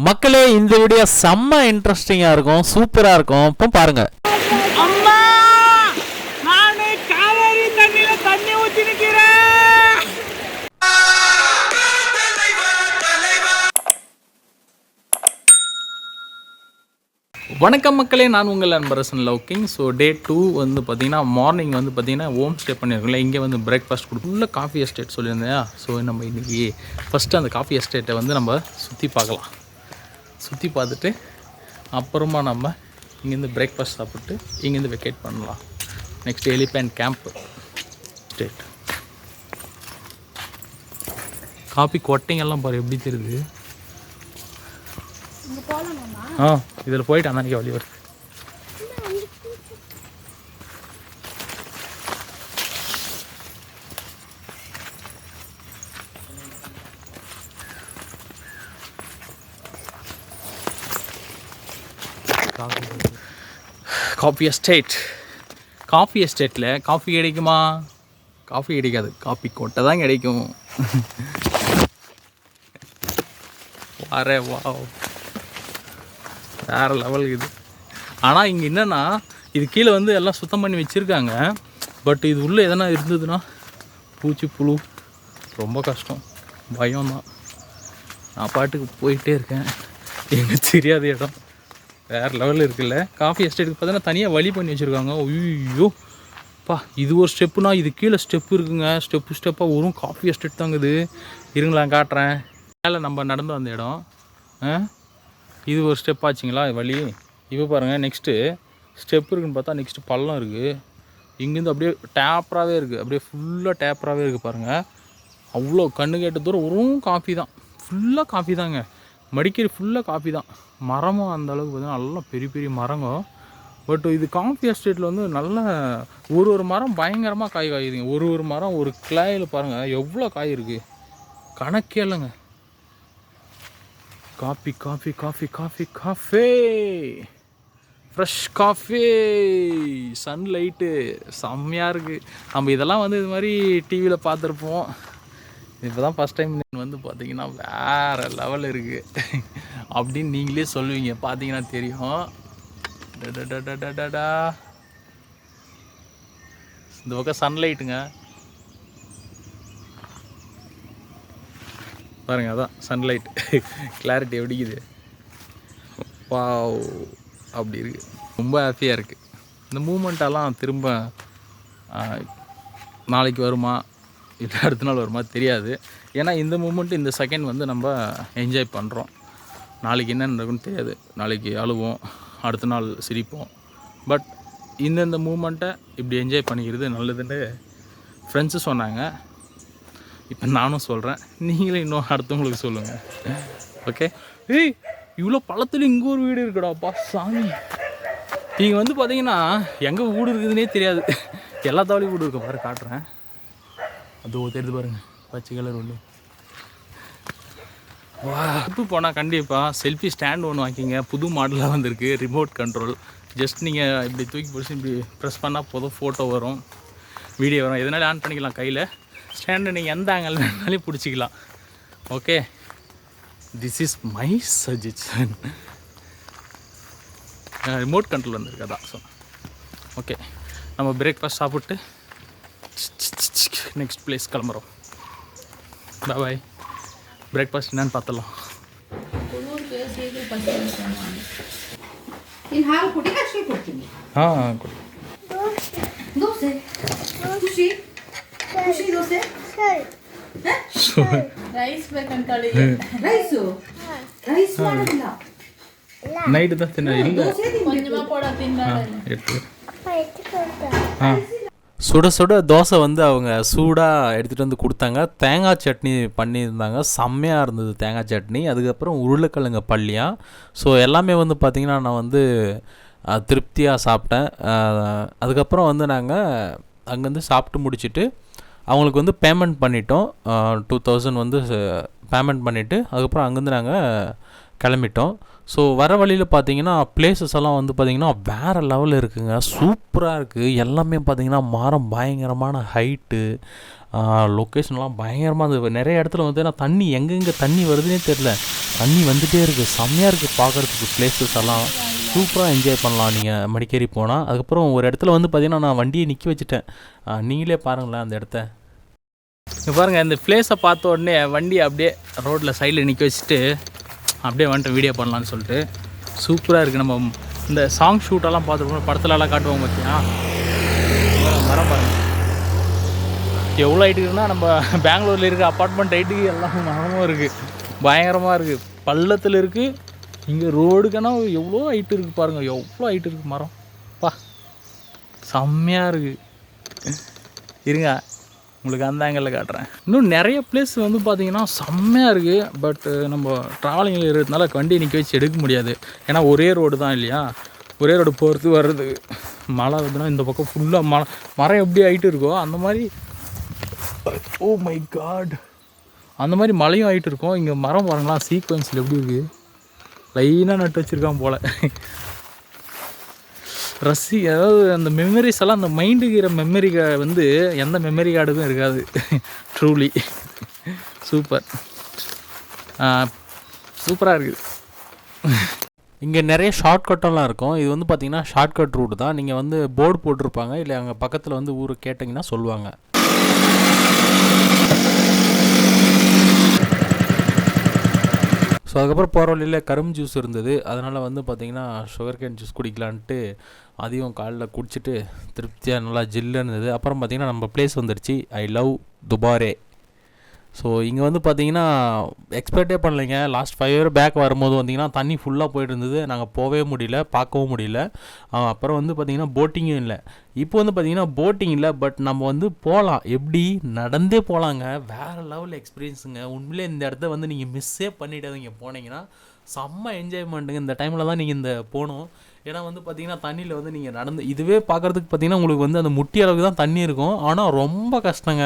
மக்களே, இந்த வீடியோ செம்ம இன்ட்ரெஸ்டிங்கா இருக்கும், சூப்பரா இருக்கும். இப்போ பாருங்க. அம்மா, நானே காவேரி தண்ணியில தண்ணி ஊத்தி நிக்கிறேன். வணக்கம் மக்களே, நான் உங்கள் அன்பரசன் லவ்கிங். ஸோ டே 2 வந்து பார்த்தீங்கன்னா மார்னிங் வந்து பார்த்தீங்கன்னா ஹோம் ஸ்டே பண்ணியிருக்கோம்ல. இங்கே வந்து பிரேக்ஃபாஸ்ட் கொடுத்து காஃபி எஸ்டேட் சொல்லியிருந்தேன். ஸோ நம்ம இன்றைக்கி ஃபஸ்ட்டு அந்த காஃபி எஸ்டேட்டை வந்து நம்ம சுற்றி பார்க்கலாம். சுற்றி பார்த்துட்டு அப்புறமா நம்ம இங்கேருந்து பிரேக்ஃபாஸ்ட் சாப்பிட்டு இங்கேருந்து வெக்கேட் பண்ணலாம். Next elephant camp state. Coffee கொட்டைங்கெல்லாம் பாரு எப்படி தெரியுது. இதில் போயிட்டு அன்னைக்கு வழி வருது. Coffee estate. காஃபி எஸ்டேட்டில் காஃபி கிடைக்குமா? காஃபி கிடைக்காது, காஃபி கொட்டை தான் கிடைக்கும். வா வேறு லெவலுக்கு இது. ஆனால் இங்கே என்னென்னா, இது கீழே வந்து எல்லாம் சுத்தம் பண்ணி வச்சுருக்காங்க. பட் இது உள்ளே எதனா இருந்ததுன்னா பூச்சி புழு ரொம்ப கஷ்டம், பயம்தான். நான் பாட்டுக்கு போயிட்டே இருக்கேன். எங்கே தெரியாத இடம் வேறு லெவலில் இருக்குல்ல. காஃபி எஸ்டேட்டுக்கு பார்த்தீங்கன்னா தனியாக வழி பண்ணி வச்சுருக்காங்க. ஐயோ பா, இது ஒரு ஸ்டெப்புனா இது கீழே ஸ்டெப்பு இருக்குங்க. ஸ்டெப்பாக வரும். காஃபி எஸ்டேட் தாங்க இது. இருங்களா காட்டுறேன். மேலே நம்ம நடந்து வந்த இடம் இது ஒரு ஸ்டெப் ஆச்சுங்களா வழி. இப்போ பாருங்கள், நெக்ஸ்ட்டு ஸ்டெப் இருக்குதுன்னு பார்த்தா நெக்ஸ்ட்டு பள்ளம் இருக்குது. இங்கேருந்து அப்படியே டேப்பராகவே இருக்குது, அப்படியே ஃபுல்லாக டேப்பராகவே இருக்குது பாருங்கள். அவ்வளோ கண்ணு கேட்ட தூரம் வரும் காஃபி தான். ஃபுல்லாக காஃபி தாங்க. மடிக்கேரி ஃபுல்லாக காஃபி தான். மரமும் அந்த அளவுக்கு பார்த்தீங்கன்னா நல்லா பெரிய பெரிய மரங்க. பட் இது காஃபி எஸ்டேட்டில் வந்து நல்ல ஒரு மரம் பயங்கரமாக காய் காயுதுங்க. ஒரு மரம் ஒரு கிளையில் பாருங்கள் எவ்வளோ காய் இருக்குது, கணக்கே இல்லைங்க. Coffee coffee coffee coffee cafe, fresh coffee, sunlight செம்மையாக இருக்குது. நம்ம இதெல்லாம் வந்து இது மாதிரி டிவியில் பார்த்துருப்போம். இப்போ தான் ஃபஸ்ட் டைம் வந்து பார்த்தீங்கன்னா வேறு லெவல் இருக்குது அப்படின்னு நீங்களே சொல்லுவீங்க, பார்த்தீங்கன்னா தெரியும். டடா இந்த பக்கம் சன்லைட்டுங்க பாருங்கள், அதான் சன்லைட். கிளாரிட்டி எப்படிக்குது வாவ், அப்படி இருக்குது. ரொம்ப ஹாப்பியாக இருக்குது. இந்த மூமெண்ட்டெல்லாம் திரும்ப நாளைக்கு வருமா இல்லை அடுத்த நாள் வருமா தெரியாது. ஏன்னா இந்த மூமெண்ட்டு இந்த செகண்ட் வந்து நம்ம என்ஜாய் பண்ணுறோம். நாளைக்கு என்ன நடக்குன்னு தெரியாது. நாளைக்கு அழுவோம், அடுத்த நாள் சிரிப்போம். பட் இந்தந்த மூமெண்ட்டை இப்படி என்ஜாய் பண்ணிக்கிறது நல்லதுன்னு ஃப்ரெண்ட்ஸு சொன்னாங்க. இப்போ நானும் சொல்கிறேன், நீங்களே இன்னும் அடுத்தவங்களுக்கு சொல்லுங்கள். ஓகே. ஏய், இவ்வளோ பழத்தில் இங்கே ஒரு வீடு இருக்குடாப்பா சாமி. நீங்கள் வந்து பார்த்தீங்கன்னா எங்கே வீடு இருக்குதுன்னே தெரியாது. எல்லா தாவலையும் வீடு இருக்கும் பாரு, காட்டுறேன். அது தெரியுது பாருங்கள், பச்சை கலர் ஒன்று. வா, இப்போ போனால் கண்டிப்பாக செல்ஃபி ஸ்டாண்ட் ஒன்று வாங்கிங்க. புது மாடலாக வந்திருக்கு, ரிமோட் கண்ட்ரோல். ஜஸ்ட் நீங்கள் இப்படி தூக்கி பிடிச்சி இப்படி ப்ரெஸ் பண்ணால் போதும், ஃபோட்டோ வரும், வீடியோ வரும். எதனால ஆன் பண்ணிக்கலாம். கையில் ஸ்டாண்டு நீங்கள் எந்த ஆங்கிள் வேணாலும் பிடிச்சிக்கலாம். Okay, this is my suggestion. Remote control வந்திருக்கு, அதான் ஸோ ஓகே. நம்ம பிரேக்ஃபாஸ்ட் சாப்பிட்டு நெக்ஸ்ட் பிளேஸ் கிளம்புறோம். பாய். ಬ್ರೇಕ್ಫಾಸ್ಟ್ ಇನ್ನೇನು ಪಾತಲ್ಲ. ಹಾಂ ಕೊಡಿ. ದೋಸೆ ಖುಷಿ ಖುಷಿ ದೋಸೆ ರೈಸ್ ಬೇಕಂತೇಳಿ. ರೈಸು ರೈಸ್ ಮಾಡೋದಿಲ್ಲ, ನೈಟ್ ದ ತಿನ್ನ ಇಲ್ಲ. கொஞ்சமா போட தின்னால எடுத்து சுட சுட தோசை வந்து அவங்க சூடாக எடுத்துகிட்டு வந்து கொடுத்தாங்க. தேங்காய் சட்னி பண்ணியிருந்தாங்க, செம்மையாக இருந்தது தேங்காய் சட்னி. அதுக்கப்புறம் உருளைக்கிழங்கு பல்லியா. ஸோ எல்லாமே வந்து பார்த்திங்கன்னா நான் வந்து திருப்தியாக சாப்பிட்டேன். அதுக்கப்புறம் வந்து நாங்கள் அங்கேருந்து சாப்பிட்டு முடிச்சுட்டு அவங்களுக்கு வந்து பேமெண்ட் பண்ணிட்டோம். 2000 வந்து பேமெண்ட் பண்ணிவிட்டு அதுக்கப்புறம் அங்கேருந்து நாங்கள் கிளம்பிட்டோம். ஸோ வர வழியில் பார்த்தீங்கன்னா பிளேசஸ் எல்லாம் வந்து பார்த்திங்கன்னா வேறு லெவலில் இருக்குதுங்க, சூப்பராக இருக்குது. எல்லாமே பார்த்திங்கன்னா மரம் பயங்கரமான ஹைட்டு, லொக்கேஷன்லாம் பயங்கரமாக இருந்தது. நிறைய இடத்துல வந்து நான் தண்ணி எங்கெங்கே தண்ணி வருதுன்னே தெரில. தண்ணி வந்துகிட்டே இருக்குது, செம்மையாக இருக்குது பார்க்குறதுக்கு. பிளேசஸ் எல்லாம் சூப்பராக என்ஜாய் பண்ணலாம் நீங்கள் மடிக்கேரி போனால். அதுக்கப்புறம் ஒரு இடத்துல வந்து பார்த்திங்கன்னா நான் வண்டியை நிற்க வச்சுட்டேன். நீங்களே பாருங்களேன் அந்த இடத்த. இங்கே பாருங்கள், இந்த பிளேஸை பார்த்த உடனே வண்டியை அப்படியே ரோட்டில் சைடில் நிற்க வச்சுட்டு அப்படியே வந்துட்டு வீடியோ பண்ணலான்னு சொல்லிட்டு சூப்பராக இருக்குது. நம்ம இந்த சாங் ஷூட்டெல்லாம் பார்த்துருப்போம், படத்துலலாம் காட்டுவோம் பார்த்தியா. மரம் பாருங்கள் எவ்வளோ ஹைட்டு இருக்குன்னா நம்ம பெங்களூரில் இருக்க அப்பார்ட்மெண்ட் ஹைட்டுக்கு எல்லாம் மரமும் இருக்குது. பயங்கரமாக இருக்குது. பள்ளத்தில் இருக்குது. இங்கே ரோடுக்குன்னா எவ்வளோ ஹைட்டு இருக்குது பாருங்கள், எவ்வளோ ஹைட்டு இருக்குது மரம். பா செம்மையாக இருக்குது. இருங்க உங்களுக்கு அந்த ஆங்கிளில் காட்டுறேன். இன்னும் நிறைய பிளேஸ் வந்து பார்த்திங்கன்னா செம்மையாக இருக்குது. பட் நம்ம ட்ராவலிங்கில் இருக்கிறதுனால வண்டியை நிற்க வச்சு எடுக்க முடியாது. ஏன்னா ஒரே ரோடு தான் இல்லையா, ஒரே ரோடு போகிறது வர்றது. மழை வருதுன்னா இந்த பக்கம் ஃபுல்லாக மரம் எப்படி ஹைட்டு இருக்கோ அந்த மாதிரி, ஓ மை காட், அந்த மாதிரி மழையும் ஹைட்டு இருக்கும். இங்கே மரம் பாருங்களா சீக்வன்ஸில் எப்படி இருக்குது, லைனாக நட்டு வச்சுருக்கான் போல். அதாவது அந்த மெமரிஸ் எல்லாம், அந்த மைண்டுக்கிற மெமரி வந்து எந்த மெமரி கார்டுக்கும் இருக்காது. ட்ரூலி சூப்பர், சூப்பராக இருக்குது. இங்கே நிறைய ஷார்ட்கட்டெல்லாம் இருக்கும். இது வந்து பார்த்திங்கன்னா ஷார்ட்கட் ரூட் தான். நீங்கள் வந்து போர்டு போட்டிருப்பாங்க, இல்லை அங்கே பக்கத்தில் வந்து ஊர் கேட்டிங்கன்னா சொல்லுவாங்க. ஸோ அதுக்கப்புறம் போகிற வழியில் கரும்பு ஜூஸ் இருந்தது. அதனால் வந்து பார்த்திங்கன்னா சுகர் கேன் ஜூஸ் குடிக்கலான்ட்டு அதையும் காலைல குடிச்சிட்டு திருப்தியாக நல்லா ஜில்லுன்னு இருந்தது. அப்புறம் பார்த்திங்கன்னா நம்ம பிளேஸ் வந்துடுச்சு, ஐ லவ் துபாரே. ஸோ இங்கே வந்து பார்த்திங்கன்னா எக்ஸ்பெக்டே பண்ணலைங்க. லாஸ்ட் 5 இயர் பேக் வரும்போது வந்திங்கன்னா தண்ணி ஃபுல்லாக போய்ட்டு இருந்தது. நாங்கள் போகவே முடியல, பார்க்கவும் முடியல. அப்புறம் வந்து பார்த்திங்கன்னா போட்டிங்கும் இல்லை. இப்போ வந்து பார்த்திங்கன்னா போட்டிங் இல்லை, பட் நம்ம வந்து போகலாம். எப்படி நடந்தே போகலாங்க. வேறு லெவல் எக்ஸ்பீரியன்ஸுங்க. உண்மையிலே இந்த இடத்த வந்து நீங்கள் மிஸ்ஸே பண்ணிடாதீங்க. போனீங்கன்னா செம்ம என்ஜாய்மெண்ட்டுங்க. இந்த டைமில் தான் நீங்கள் இந்த போகணும். ஏன்னா வந்து பார்த்திங்கன்னா தண்ணியில் வந்து நீங்கள் நடந்து இதுவே பார்க்குறதுக்கு பார்த்திங்கன்னா உங்களுக்கு வந்து அந்த முட்டி அளவுக்கு தான் தண்ணி இருக்கும். ஆனால் ரொம்ப கஷ்டங்க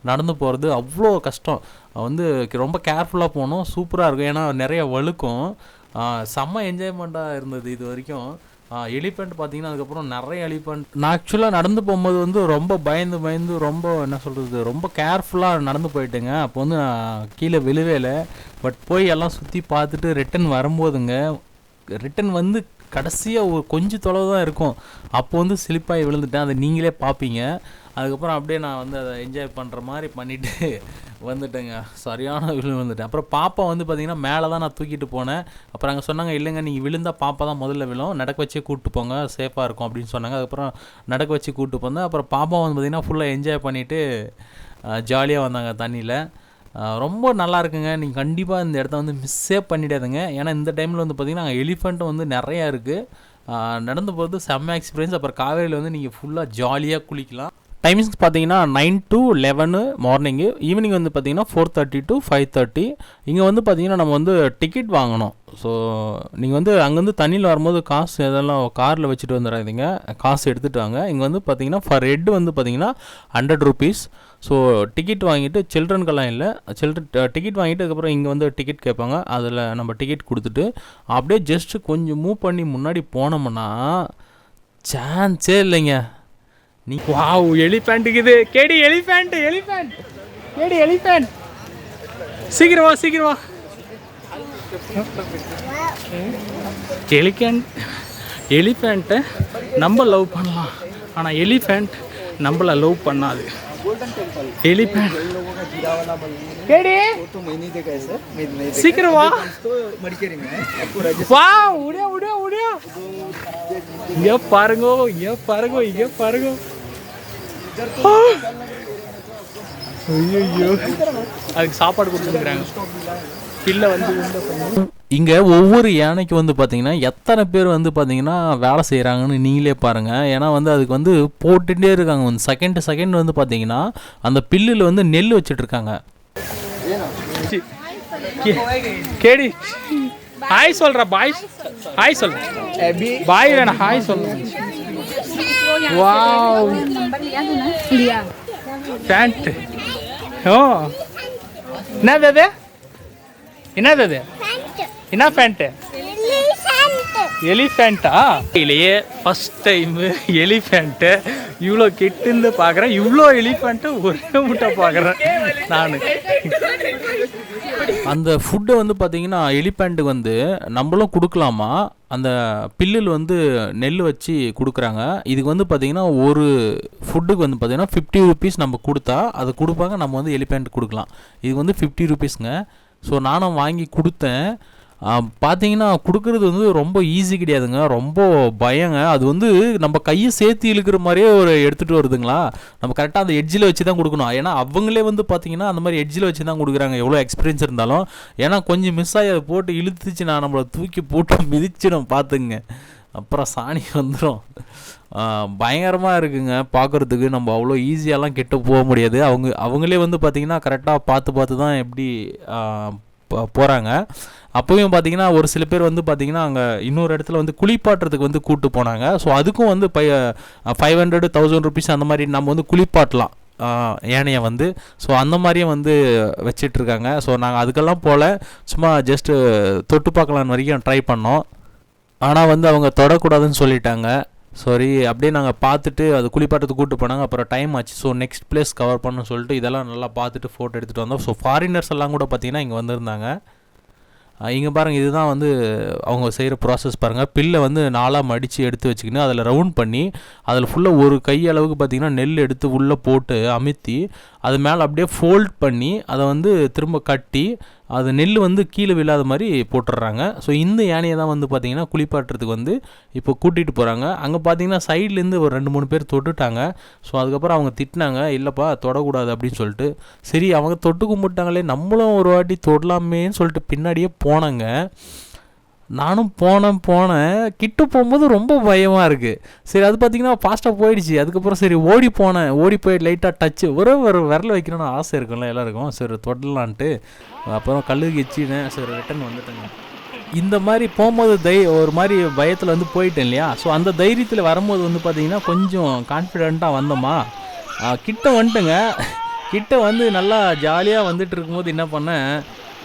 நடந்து போகிறது, அவ்வளோ கஷ்டம். வந்து ரொம்ப கேர்ஃபுல்லாக போகணும். சூப்பராக இருக்கும். ஏன்னா நிறைய வழுக்கும். செம்ம என்ஜாய்மெண்ட்டாக இருந்தது இது வரைக்கும். எலிஃபெண்ட் பார்த்திங்கன்னா அதுக்கப்புறம் நிறைய எலிஃபெண்ட். நான் ஆக்சுவலாக நடந்து போகும்போது வந்து ரொம்ப பயந்து ரொம்ப என்ன சொல்கிறது, ரொம்ப கேர்ஃபுல்லாக நடந்து போயிட்டேங்க. அப்போ வந்து நான் கீழே விழுவே இல்லை. பட் போய் எல்லாம் சுற்றி பார்த்துட்டு ரிட்டன் வரும்போதுங்க, ரிட்டன் வந்து கடைசியாக ஒரு கொஞ்சம் தொலைவு தான் இருக்கும். அப்போ வந்து ஸ்லிப்பாகி விழுந்துட்டேன். அதை நீங்களே பார்ப்பீங்க. அதுக்கப்புறம் அப்படியே நான் வந்து அதை என்ஜாய் பண்ணுற மாதிரி பண்ணிவிட்டு வந்துட்டேங்க. சரியான விழுந்துட்டேன். அப்புறம் பாப்பா வந்து பார்த்திங்கன்னா மேலே தான் நான் தூக்கிட்டு போனேன். அப்புறம் அங்கே சொன்னாங்க, இல்லைங்க நீங்கள் விழுந்தால் பாப்பா தான் முதல்ல விழும், நடக்க வச்சே கூப்பிட்டு போங்க, சேஃபாக இருக்கும் அப்படின்னு சொன்னாங்க. அதுக்கப்புறம் நடக்க வச்சு கூப்பிட்டு போனேன். அப்புறம் பாப்பா வந்து பார்த்திங்கன்னா ஃபுல்லாக என்ஜாய் பண்ணிவிட்டு ஜாலியாக வந்தாங்க தண்ணியில். ரொம்ப நல்லா இருக்குங்க. நீங்கள் கண்டிப்பாக இந்த இடத்த வந்து மிஸ்ஸே பண்ணிடாதுங்க. ஏன்னா இந்த டைமில் வந்து பார்த்திங்கன்னா எலிஃபெண்ட்டும் வந்து நிறையா இருக்குது. நடந்து போகிறது செம்ம எக்ஸ்பீரியன்ஸ். அப்புறம் காவேரியில் வந்து நீங்கள் ஃபுல்லாக ஜாலியாக குளிக்கலாம். டைமிங்ஸ் பார்த்தீங்கன்னா 9 to 11 மார்னிங்கு. ஈவினிங் வந்து பார்த்திங்கன்னா 4:30 to 5:30. இங்கே வந்து பார்த்திங்கன்னா நம்ம வந்து டிக்கெட் வாங்கணும். ஸோ நீங்கள் வந்து அங்கேருந்து தண்ணியில் வரும்போது காசு இதெல்லாம் காரில் வச்சுட்டு வந்துடாதீங்க, காசு எடுத்துகிட்டு வாங்க. இங்கே வந்து பார்த்திங்கன்னா ஃபார் ஹெட் வந்து பார்த்திங்கன்னா 100 rupees. ஸோ டிக்கெட் வாங்கிட்டு, சில்ட்ரனுக்கெல்லாம் இல்லை, டிக்கெட் வாங்கிட்டு அதுக்கப்புறம் இங்கே வந்து டிக்கெட் கேட்பாங்க. அதில் நம்ம டிக்கெட் கொடுத்துட்டு அப்படியே ஜஸ்ட்டு கொஞ்சம் மூவ் பண்ணி முன்னாடி போனோம்னா சான்ஸே இல்லைங்க. நீ வாவ், எலிஃபெண்ட்டுக்குது. கேடி எலிஃபெண்ட், கேடி எலிஃபெண்ட். சீக்கிரம் வா. எலிஃபெண்ட்டை நம்ம லவ் பண்ணலாம், ஆனால் எலிஃபெண்ட் நம்மளை லவ் பண்ணாது. எலிஃபெண்ட் கேடி சீக்கிரம் வா. உடியா. இங்கே பாருங்க. ஐயோ, அதுக்கு சாப்பாடு கொடுத்துருக்குறாங்க. பிள்ளை வந்து இங்கே ஒவ்வொரு யானைக்கு வந்து பார்த்திங்கன்னா எத்தனை பேர் வந்து பார்த்திங்கன்னா வேலை செய்கிறாங்கன்னு நீங்களே பாருங்கள். ஏன்னா வந்து அதுக்கு வந்து போட்டுகிட்டே இருக்காங்க. வந்து செகண்ட் வந்து பார்த்திங்கன்னா அந்த பில்லில் வந்து நெல் வச்சுட்ருக்காங்க. கேடி ஹாய் சொல்கிறா, ஹாய் சொல்ற, பாய் வேணா, ஹாய் சொல்ற. Wow, pant. ஓ, என்னது என்ன பேண்ட்டு? எலிஃபெண்ட்டா? இல்லையே, ஃபஸ்ட் டைம் எலிஃபெண்ட்டு இவ்வளோ கிட்டேருந்து பார்க்குறேன். இவ்வளோ எலிஃபெண்ட்டு ஒரே முட்டை பார்க்குறேன் நான். அந்த ஃபுட்டை வந்து பார்த்தீங்கன்னா எலிஃபெண்ட்டுக்கு வந்து நம்மளும் கொடுக்கலாமா, அந்த பில்லில் வந்து நெல் வச்சு கொடுக்குறாங்க. இதுக்கு வந்து பார்த்திங்கன்னா ஒரு ஃபுட்டுக்கு வந்து பார்த்திங்கன்னா 50 ருபீஸ் நம்ம கொடுத்தா அதை கொடுப்பாங்க, நம்ம வந்து எலிஃபெண்ட் கொடுக்கலாம். இது வந்து 50 ருபீஸுங்க. ஸோ நானும் வாங்கி கொடுத்தேன். பார்த்தீங்கன்னா கொடுக்குறது வந்து ரொம்ப ஈஸி கிடையாதுங்க, ரொம்ப பயங்க. அது வந்து நம்ம கையை சேர்த்து இழுக்கிற மாதிரியே ஒரு எடுத்துகிட்டு வருதுங்களா. நம்ம கரெக்டாக அந்த எட்ஜில் வச்சு தான் கொடுக்கணும். ஏன்னா அவங்களே வந்து பார்த்திங்கன்னா அந்த மாதிரி எட்ஜில் வச்சு தான் கொடுக்குறாங்க, எவ்வளோ எக்ஸ்பீரியன்ஸ் இருந்தாலும். ஏன்னா கொஞ்சம் மிஸ் ஆகி அதை போட்டு இழுத்துச்சு, நான் நம்மளை தூக்கி போட்டு மிதிச்சிடும் பார்த்துங்க, அப்புறம் சாணி வந்துடும். பயங்கரமாக இருக்குங்க பார்க்குறதுக்கு. நம்ம அவ்வளோ ஈஸியாலாம் கிட்ட போக முடியாது. அவங்களே வந்து பார்த்திங்கன்னா கரெக்டாக பார்த்து தான் எப்படி போகிறாங்க. அப்போயும் பார்த்தீங்கன்னா ஒரு சில பேர் வந்து பார்த்திங்கன்னா அங்கே இன்னொரு இடத்துல வந்து குளிப்பாட்டுறதுக்கு வந்து கூப்பிட்டு போனாங்க. ஸோ அதுக்கும் வந்து 500-1000 ருபீஸ் அந்த மாதிரி நம்ம வந்து குளிப்பாட்டலாம் யானையை வந்து. ஸோ அந்த மாதிரியும் வந்து வச்சிட்ருக்காங்க. ஸோ நாங்கள் அதுக்கெல்லாம் போல், சும்மா ஜஸ்ட்டு தொட்டு பார்க்கலான்னு வரைக்கும் ட்ரை பண்ணோம். ஆனால் வந்து அவங்க தொடக்கூடாதுன்னு சொல்லிட்டாங்க. சாரி, அப்படியே நாங்கள் பார்த்துட்டு அது குளிப்பாட்டத்துக்கு கூப்பிட்டு போனாங்க. அப்புறம் டைம் ஆச்சு. ஸோ நெக்ஸ்ட் பிளேஸ் கவர் பண்ணணும்னு சொல்லிட்டு இதெல்லாம் நல்லா பார்த்துட்டு ஃபோட்டோ எடுத்துகிட்டு வந்தோம். ஸோ ஃபாரினர்ஸ் எல்லாம் கூட பார்த்திங்கன்னா இங்கே வந்திருந்தாங்க. இங்கே பாருங்கள், இதுதான் வந்து அவங்க செய்கிற ப்ராசஸ் பாருங்கள். பில்லை வந்து 4ஆக மடித்து எடுத்து வச்சுக்கின்னு அதில் ரவுண்ட் பண்ணி அதில் ஃபுல்லாக ஒரு கை அளவுக்கு பார்த்திங்கன்னா நெல் எடுத்து உள்ளே போட்டு அமுத்தி அது மேலே அப்படியே ஃபோல்ட் பண்ணி அதை வந்து திரும்ப கட்டி அது நெல் வந்து கீழே விழாத மாதிரி போட்டுடுறாங்க. ஸோ இந்த யானையை தான் வந்து பார்த்திங்கன்னா குளிப்பாட்டுறதுக்கு வந்து இப்போ கூட்டிகிட்டு போகிறாங்க. அங்கே பார்த்திங்கன்னா சைட்லேருந்து ஒரு 2-3 பேர் தொட்டுட்டாங்க. ஸோ அதுக்கப்புறம் அவங்க திட்டினாங்க, இல்லைப்பா தொடக்கூடாது அப்படின்னு சொல்லிட்டு. சரி, அவங்க தொட்டு கும்பிட்டாங்களே, நம்மளும் ஒரு வாட்டி தொடலாமேன்னு சொல்லிட்டு பின்னாடியே போனாங்க. நானும் போனேன். கிட்ட போகும்போது ரொம்ப பயமாக இருக்குது. சரி, அது பார்த்திங்கன்னா ஃபாஸ்ட்டாக போயிடுச்சு. அதுக்கப்புறம் சரி ஓடி போய் லைட்டாக டச்சு ஒரு விரல வைக்கணும்னு ஆசை இருக்கும்ல எல்லாருக்கும். சரி தொடலான்ட்டு அப்புறம் கல்லுக்கு வச்சுனேன். சரி ரிட்டன் வந்துட்டேங்க. இந்த மாதிரி போகும்போது ஒரு மாதிரி பயத்தில் வந்து போயிட்டேன் இல்லையா. ஸோ அந்த தைரியத்தில் வரும்போது வந்து பார்த்திங்கன்னா கொஞ்சம் கான்ஃபிடெண்ட்டாக வந்தோமா, கிட்ட வந்துட்டுங்க. கிட்ட வந்து நல்லா ஜாலியாக வந்துட்டு இருக்கும்போது என்ன பண்ணேன்,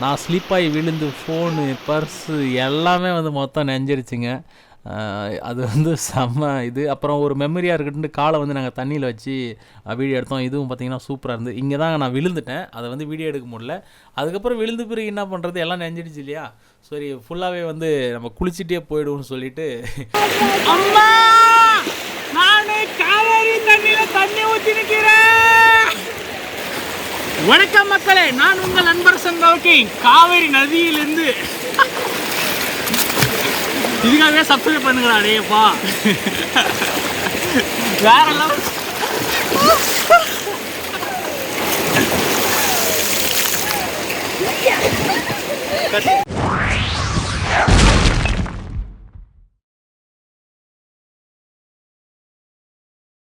நான் ஸ்லிப்பாகி விழுந்து ஃபோனு, பர்ஸு எல்லாமே வந்து மொத்தம் நெஞ்சிருச்சுங்க. அது வந்து செம்ம இது. அப்புறம் ஒரு மெமரியாக இருக்கட்டும்னு காலை வந்து நாங்கள் தண்ணியில் வச்சு வீடியோ எடுத்தோம். இதுவும் பார்த்திங்கன்னா சூப்பராக இருந்து. இங்கே தான் நான் விழுந்துட்டேன், அதை வந்து வீடியோ எடுக்க முடியல. அதுக்கப்புறம் விழுந்து பிறகு என்ன பண்ணுறது, எல்லாம் நெஞ்சிடுச்சு இல்லையா. சரி, ஃபுல்லாகவே வந்து நம்ம குளிச்சுட்டே போயிடுவோம்னு சொல்லிட்டு அம்மா நானே காவேரி தண்ணியில் தண்ணி ஊற்றி நிற்கிறேன். வணக்கம் மக்களே, நான் உங்கள் நண்பர் சங்கோகி காவேரி நதியிலிருந்து. இதுக்காகவே சப்ஸ்கிரைப் பண்ணுங்களா டேப்பா, வேற லெவல்.